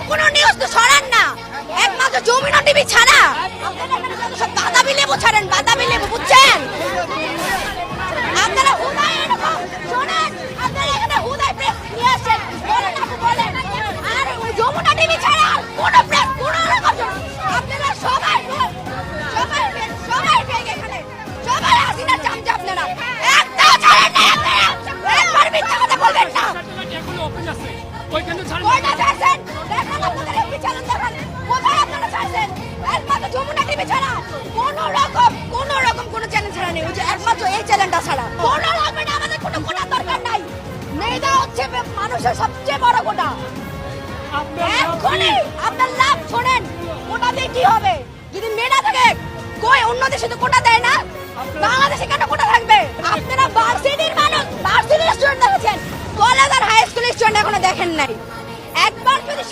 কোনো নিউজ তো ছড়ান না, একমাত্র যমুনা টিভি ছাড়া আপনারা এখানে যত সব বাদামি লেবু ছাড়েন, বাদামি লেবু, বুঝছেন? আপনারা হুদাই এরকম শোনেন, আপনারা এখানে হুদাই প্রেস নিয়ে আসেন, বলেন আপু বলেন, আর ওই যমুনা টিভি ছাড়া কোনো প্রেস কোনো রকম আপনারা সবাই ফেক এখানে, সবাই হাসিনা চামচা আপনারা, একটাও ছাড়েন না আপনারা, একবার মিথ্যা কথা বলবেন না। কোনটা ছাড়ছেন? দেখেন আপনাদের এমপি চ্যানেল দেখান, কোথায় আপনারা ছাড়ছেন? একমাত্র যমুনা টিভি ছাড়া কোনো রকম কোনো চ্যানেল ছাড়া নেই, ওই যে একমাত্র এই চ্যানেলটা ছাড়া কোনো লাগবে না, আমাদের কোনো কোটা দরকার নাই। মেয়েটা হচ্ছে মানুষের সবচেয়ে বড় কোটা। এখনই আপনার লাভ শোনেন, কোটা দিয়ে কি হবে? যদি মেয়েটা থাকে, কই অন্য দেশে তো কোটা দেয় না, বাংলাদেশে কেন কোটা থাকবে? আপনারা ভার্সিটির মানুষ, ভার্সিটির স্টুডেন্ট দেখেছেন, কলেজ আর হাই স্কুলের স্টুডেন্ট এখনো দেখেন নাই। একবার যদি